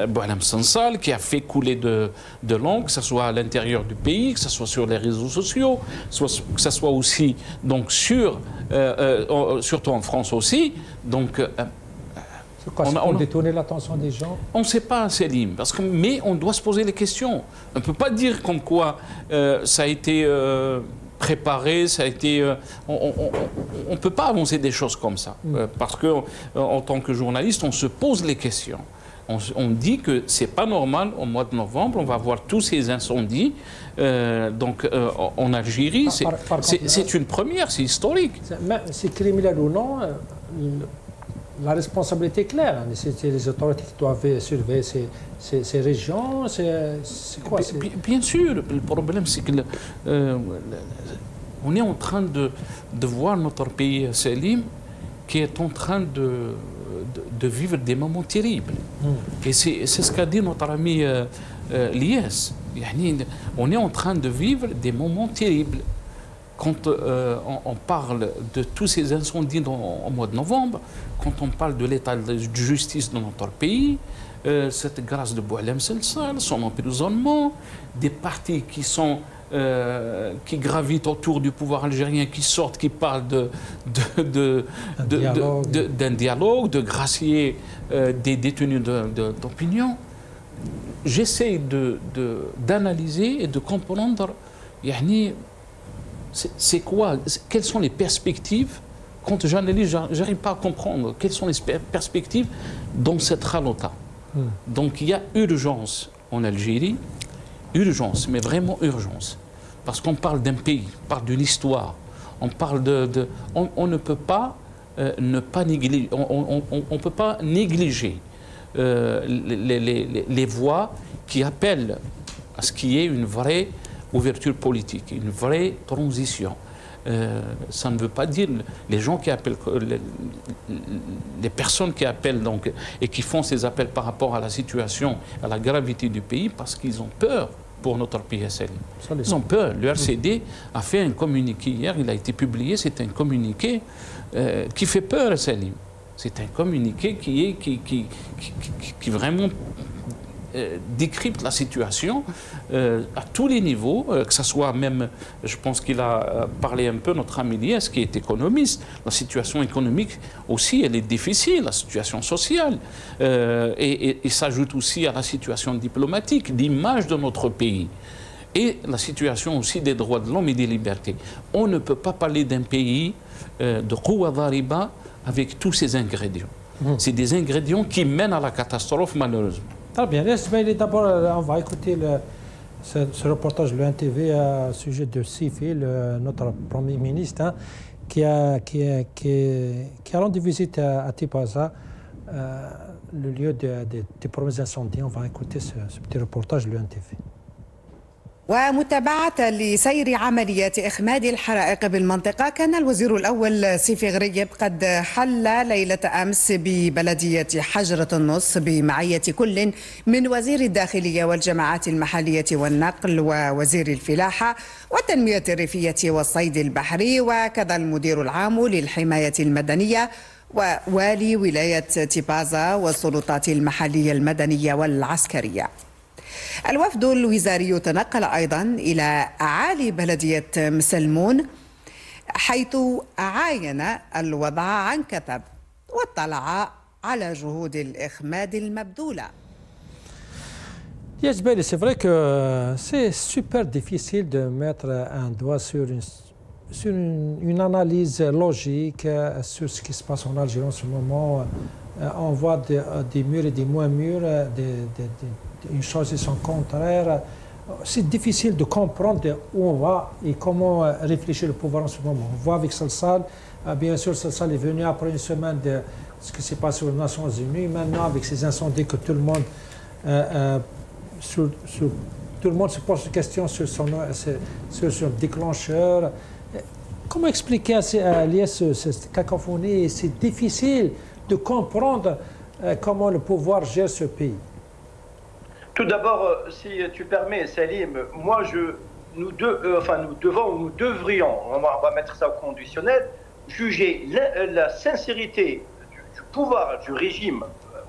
Boualem Sansal qui a fait couler de l'encre, que ce soit à l'intérieur du pays, que ce soit sur les réseaux sociaux, que ce soit aussi donc surtout en France aussi. Donc on détourne l'attention des gens. On ne sait pas, Selim, mais on doit se poser les questions. On ne peut pas dire comme quoi ça a été préparé, ça a été. On ne peut pas avancer des choses comme ça, parce que en tant que journaliste, on se pose les questions. On dit que c'est pas normal au mois de novembre, on va voir tous ces incendies. Donc en Algérie, c'est une première, c'est historique. C'est criminel ou non, la responsabilité est claire. C'est les autorités qui doivent surveiller ces régions. C'est quoi? Bien sûr, le problème c'est que on est en train de voir notre pays, Selim, qui est en train de vivre des moments terribles. Et c'est ce qu'a dit notre ami Lies. On est en train de vivre des moments terribles. Quand on parle de tous ces incendies au mois de novembre, quand on parle de l'état de justice de notre pays, cette grâce de Boualem Sansal, son emprisonnement, des partis qui gravitent autour du pouvoir algérien, qui sortent, qui parlent d'un dialogue, de gracier des détenus d'opinion. J'essaie d'analyser et de comprendre c'est quoi, quelles sont les perspectives. Quand j'analyse, je n'arrive pas à comprendre quelles sont les perspectives dans cette halota. Donc il y a urgence en Algérie, urgence, mais vraiment urgence. Parce qu'on parle d'un pays, on parle d'une histoire, on parle on ne peut pas ne pas négliger, on peut pas négliger les voix qui appellent à ce qu'il y ait une vraie ouverture politique, une vraie transition. Ça ne veut pas dire les gens qui appellent, les personnes qui appellent donc, et qui font ces appels par rapport à la situation, à la gravité du pays, parce qu'ils ont peur pour notre PSL. Ils ont peur. Le RCD a fait un communiqué hier, il a été publié, c'est un communiqué qui fait peur, Salim. C'est un communiqué qui vraiment décrypte la situation à tous les niveaux, que ce soit même, je pense qu'il a parlé un peu, notre ami Lies, qui est économiste. La situation économique aussi, elle est difficile, la situation sociale, et s'ajoute aussi à la situation diplomatique, l'image de notre pays, et la situation aussi des droits de l'homme et des libertés. On ne peut pas parler d'un pays de Qouwa Dhariba avec tous ces ingrédients. C'est des ingrédients qui mènent à la catastrophe, malheureusement. Très bien. D'abord, on va écouter ce reportage de l'UNTV à sujet de Sifi, notre Premier ministre, qui a rendu visite à Tipaza, le lieu des premiers incendies. On va écouter ce petit reportage de l'UNTV. ومتابعة لسير عمليات إخماد الحرائق بالمنطقة، كان الوزير الأول سيفي غريب قد حل ليلة أمس ببلدية حجرة النص بمعية كل من وزير الداخلية والجماعات المحلية والنقل ووزير الفلاحة والتنمية الريفية والصيد البحري، وكذا المدير العام للحماية المدنية ووالي ولاية تيبازا والسلطات المحلية المدنية والعسكرية. الوفد الوزاري تنقل أيضا إلى أعالي بلدية مسلمون حيث عاين الوضع عن كثب واطلع على جهود الإخماد المبذولة. Yes, Bailey, c'est vrai que c'est super difficile de mettre un doigt sur une analyse logique sur ce qui se passe en Algérie en ce moment. On voit des murs et des moins murs, une chose et son contraire. C'est difficile de comprendre où on va et comment réfléchir le pouvoir en ce moment. On voit avec Salsal, bien sûr, Salsal est venu après une semaine de ce qui s'est passé aux Nations Unies. Maintenant, avec ces incendies que tout le monde, tout le monde se pose des questions sur son déclencheur. Comment expliquer à cette cacophonie? C'est difficile de comprendre comment le pouvoir gère ce pays. Tout d'abord, si tu permets, Salim, moi, nous devrions, on va mettre ça au conditionnel, juger la sincérité du pouvoir, du régime,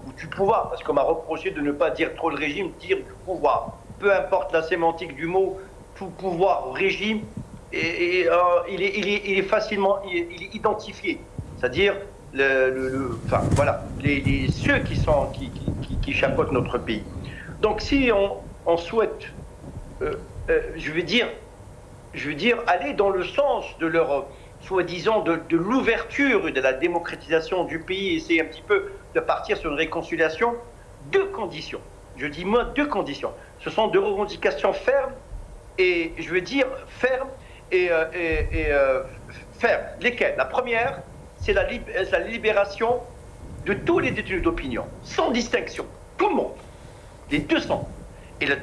ou du pouvoir, parce qu'on m'a reproché de ne pas dire trop le régime, dire du pouvoir. Peu importe la sémantique du mot, tout pouvoir, régime, il est facilement identifié. C'est-à-dire, voilà, ceux qui chapeautent notre pays. Donc si on souhaite, je veux dire, aller dans le sens de leur, soi-disant, de l'ouverture et de la démocratisation du pays, essayer un petit peu de partir sur une réconciliation, deux conditions. Je dis moi deux conditions. Ce sont deux revendications fermes et, je veux dire, fermes et fermes. Lesquelles? La première, c'est la libération de tous les détenus d'opinion, sans distinction, tout le monde. Les 200. Et le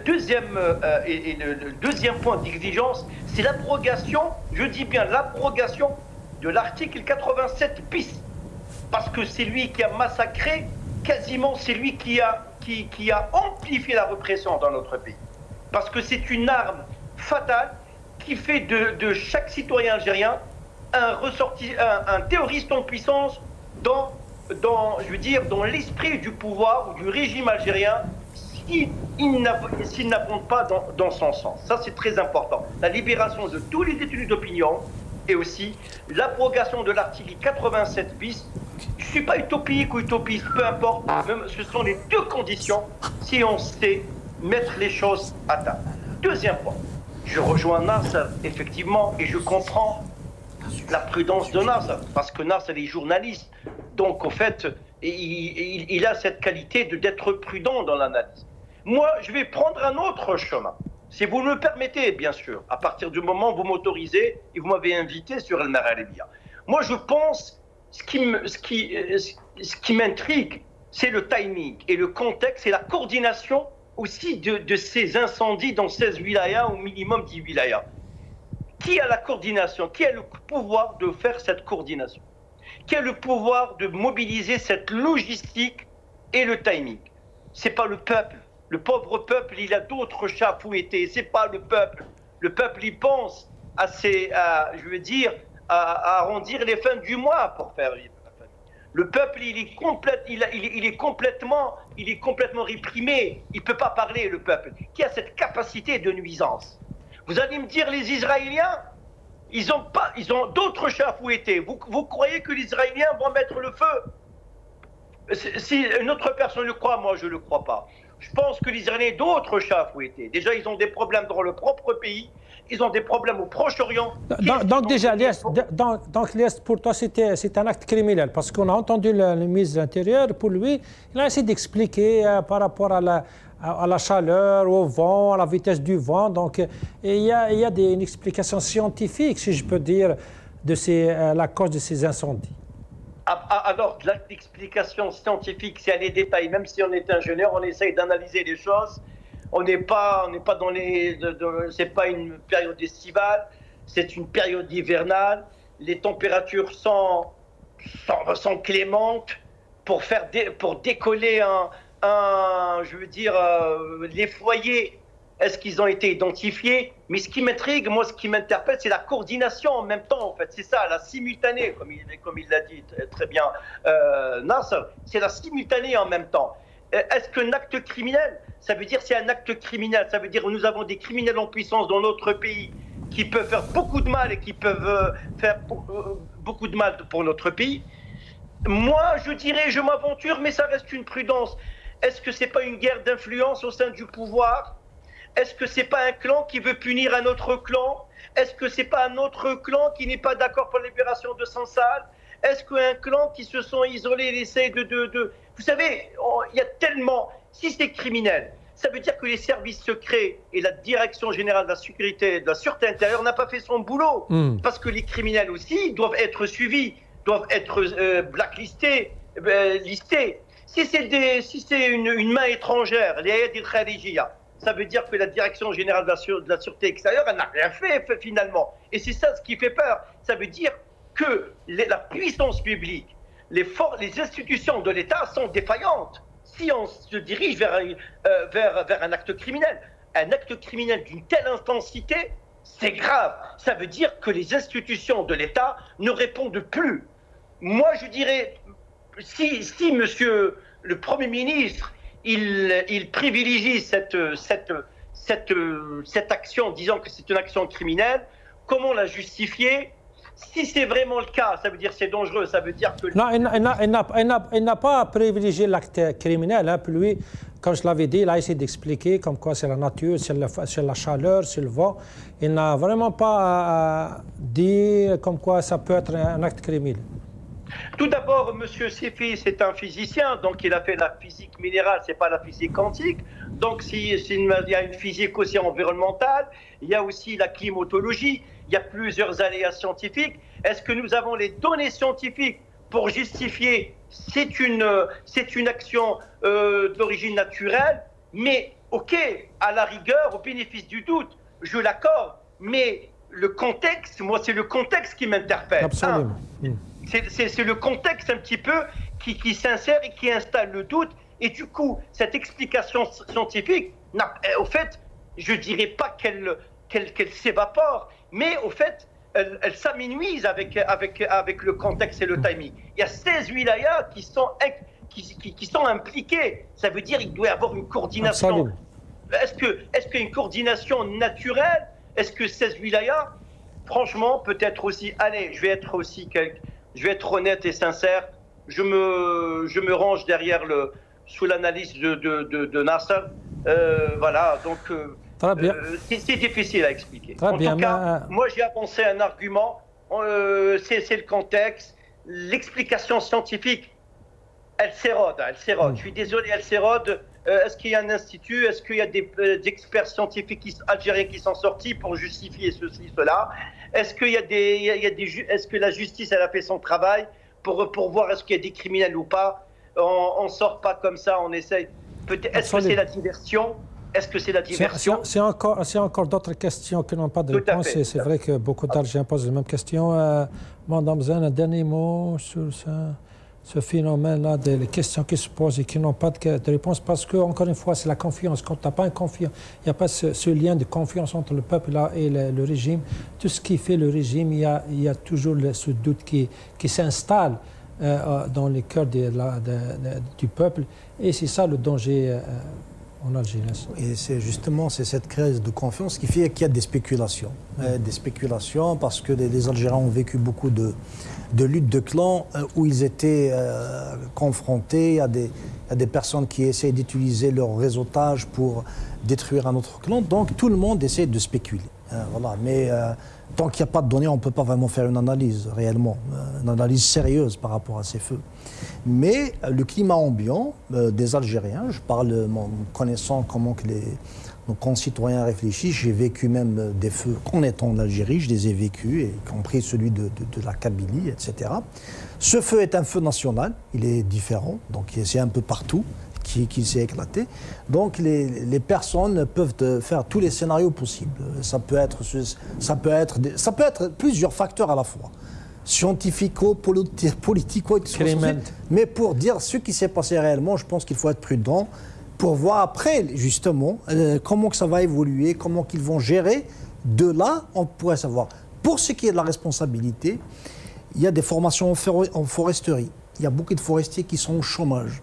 deuxième point d'exigence, c'est l'abrogation, je dis bien l'abrogation de l'article 87 bis. Parce que c'est lui qui a massacré, quasiment c'est lui qui a amplifié la répression dans notre pays. Parce que c'est une arme fatale qui fait de chaque citoyen algérien un terroriste en puissance dans l'esprit du pouvoir ou du régime algérien, s'il n'abonde pas dans son sens. Ça, c'est très important. La libération de tous les détenus d'opinion et aussi l'abrogation de l'article 87 bis. Je ne suis pas utopique ou utopiste, peu importe. Ce sont les deux conditions si on sait mettre les choses à table. Deuxième point, je rejoins Nasser, effectivement, et je comprends la prudence de Nasser, parce que Nasser est journaliste. Donc, en fait, il a cette qualité d'être prudent dans l'analyse. Moi, je vais prendre un autre chemin, si vous me permettez, bien sûr, à partir du moment où vous m'autorisez et vous m'avez invité sur El Maghrébia. Moi, je pense, ce qui m'intrigue, c'est le timing et le contexte et la coordination aussi de ces incendies dans 16 wilayas, au minimum 10 wilayas. Qui a la coordination? Qui a le pouvoir de faire cette coordination? Qui a le pouvoir de mobiliser cette logistique et le timing? C'est pas le peuple. Le pauvre peuple, il a d'autres chats à fouetter. C'est pas le peuple. Le peuple, il pense à arrondir les fins du mois pour faire vivre la famille. Le peuple, il est complètement réprimé. Il peut pas parler, le peuple. Qui a cette capacité de nuisance? Vous allez me dire, les Israéliens, ils ont d'autres chats à fouetter. Vous croyez que les Israéliens vont mettre le feu? Si une autre personne le croit, moi je ne le crois pas. Je pense que les Israéliens ont d'autres chats à fouetter. Déjà, ils ont des problèmes dans leur propre pays. Ils ont des problèmes au Proche-Orient. Donc déjà, l'Est, pour toi, c'est un acte criminel. Parce qu'on a entendu le ministre de l'Intérieur, pour lui, il a essayé d'expliquer par rapport à la chaleur, au vent, à la vitesse du vent. Donc, il y a une explication scientifique, si je peux dire, de la cause de ces incendies. Alors, l'explication scientifique, c'est à les détails. Même si on est ingénieur, on essaye d'analyser les choses. On n'est pas dans les... c'est pas une période estivale, c'est une période hivernale. Les températures sont clémentes pour décoller je veux dire, les foyers. Est-ce qu'ils ont été identifiés? Mais ce qui m'intrigue, moi, ce qui m'interpelle, c'est la coordination en même temps, en fait. C'est ça, la simultanée, comme il l'a dit très bien Nasser. C'est la simultanée en même temps. Est-ce qu'un acte criminel, ça veut dire c'est un acte criminel, ça veut dire que nous avons des criminels en puissance dans notre pays qui peuvent faire beaucoup de mal et qui peuvent faire beaucoup de mal pour notre pays. Moi, je dirais, je m'aventure, mais ça reste une prudence. Est-ce que c'est pas une guerre d'influence au sein du pouvoir? Est-ce que c'est pas un clan qui veut punir un autre clan? Est-ce que c'est pas un autre clan qui n'est pas d'accord pour la libération de Sansal? Est-ce qu'un clan qui se sont isolés essaie de... Vous savez, il y a tellement... Si c'est criminel, ça veut dire que les services secrets et la direction générale de la sécurité, de la sûreté intérieure n'a pas fait son boulot. Parce que les criminels aussi doivent être suivis, doivent être blacklistés, listés. Si c'est une main étrangère, les Ayad el-Kharijiyya, ça veut dire que la direction générale de la sûreté extérieure, elle n'a rien fait finalement. Et c'est ça ce qui fait peur. Ça veut dire que la puissance publique, les institutions de l'État sont défaillantes. Si on se dirige vers un acte criminel d'une telle intensité, c'est grave. Ça veut dire que les institutions de l'État ne répondent plus. Moi, je dirais, si monsieur le Premier ministre, il privilégie cette action en disant que c'est une action criminelle, comment la justifier? Si c'est vraiment le cas, ça veut dire que c'est dangereux, ça veut dire que... Non, il n'a pas privilégié l'acte criminel. Hein. Puis lui, comme je l'avais dit, il a essayé d'expliquer comme quoi c'est la nature, c'est la chaleur, c'est le vent. Il n'a vraiment pas dit comme quoi ça peut être un acte criminel. Tout d'abord, M. Sefi, c'est un physicien, donc il a fait la physique minérale, c'est pas la physique quantique. Donc il y a une physique aussi environnementale, il y a aussi la climatologie, il y a plusieurs aléas scientifiques. Est-ce que nous avons les données scientifiques pour justifier c'est une action d'origine naturelle, mais ok, à la rigueur, au bénéfice du doute, je l'accorde, mais le contexte, moi c'est le contexte qui m'interpelle. Absolument. C'est le contexte un petit peu qui s'insère et qui installe le doute. Et du coup, cette explication scientifique, au fait, je ne dirais pas qu'elle s'évapore, mais au fait, elle s'amenuise avec le contexte et le timing. Il y a 16 wilayas qui sont impliqués. Ça veut dire qu'il doit y avoir une coordination. Est-ce qu'il y a une coordination naturelle? Est-ce que 16 wilayas, franchement, peut-être aussi... Allez, je vais être honnête et sincère. Je me range derrière sous l'analyse de Nasser. Voilà, donc c'est difficile à expliquer. En tout cas, moi j'ai avancé un argument. C'est le contexte, l'explication scientifique. Elle s'érode. Je suis désolé, elle s'érode. Est-ce qu'il y a un institut? Est-ce qu'il y a des experts scientifiques algériens qui sont sortis pour justifier ceci, cela? Est-ce qu'il y a est-ce que la justice elle a fait son travail pour voir est-ce qu'il y a des criminels ou pas? On sort pas comme ça, on essaye. Est-ce que c'est la diversion? Est-ce que c'est la diversion? C'est encore d'autres questions qui n'ont pas de réponse. C'est vrai que beaucoup d'Algériens posent les mêmes questions. Madame Zen, un dernier mot sur ce phénomène-là, des questions qui se posent et qui n'ont pas de réponse, parce que, encore une fois, c'est la confiance. Quand tu n'as pas une confiance, il n'y a pas ce lien de confiance entre le peuple là et le régime. Tout ce qui fait le régime, il y a toujours ce doute qui s'installe dans les cœurs du peuple. Et c'est ça le danger en Algérie. Et c'est justement cette crise de confiance qui fait qu'il y a des spéculations. Des spéculations parce que les Algériens ont vécu beaucoup de luttes de clans où ils étaient confrontés à des personnes qui essaient d'utiliser leur réseautage pour détruire un autre clan. Donc tout le monde essaie de spéculer. Voilà. Mais tant qu'il n'y a pas de données, on ne peut pas vraiment faire une analyse réellement, une analyse sérieuse par rapport à ces feux. Mais le climat ambiant des Algériens, je parle en connaissant comment que nos concitoyens réfléchissent, j'ai vécu même des feux en étant en Algérie, je les ai vécus, y compris celui de la Kabylie, etc. Ce feu est un feu national, il est différent, donc c'est un peu partout, qui s'est éclaté. Donc les personnes peuvent faire tous les scénarios possibles. Ça peut être plusieurs facteurs à la fois. Scientifico-politico, mais pour dire ce qui s'est passé réellement, je pense qu'il faut être prudent pour voir après, justement, comment que ça va évoluer, comment qu'ils vont gérer. De là, on pourrait savoir. Pour ce qui est de la responsabilité, il y a des formations en foresterie. Il y a beaucoup de forestiers qui sont au chômage.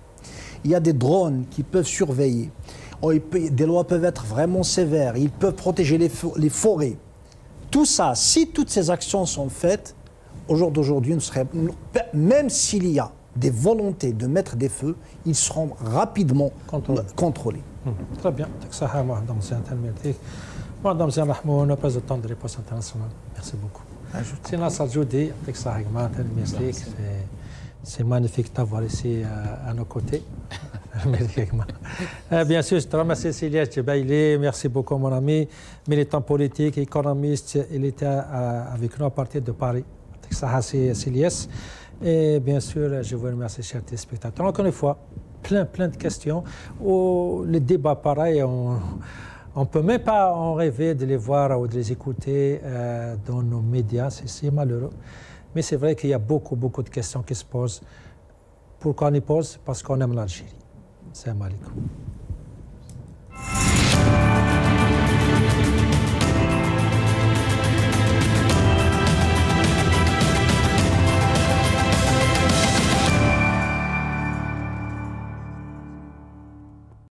Il y a des drones qui peuvent surveiller. Des lois peuvent être vraiment sévères. Ils peuvent protéger les forêts. Tout ça, si toutes ces actions sont faites, au jour d'aujourd'hui, même s'il y a des volontés de mettre des feux, ils seront rapidement contrôlés. Très bien. Madame Zerrahmou, on n'a pas le temps de réponse internationale. Merci beaucoup. C'est Nasser Djoudi, c'est magnifique d'avoir ici à nos côtés. Bien sûr, je te remercie Silyes Djebaili, merci beaucoup mon ami, militant politique, économiste, il était avec nous à partir de Paris. Silyes. Et bien sûr, je vous remercie chers téléspectateurs. Encore une fois, plein de questions. Les débats pareils, on ne peut même pas en rêver de les voir ou de les écouter dans nos médias, c'est malheureux. Mais c'est vrai qu'il y a beaucoup de questions qui se posent. Pourquoi on y pose? Parce qu'on aime l'Algérie. Salam alaikum.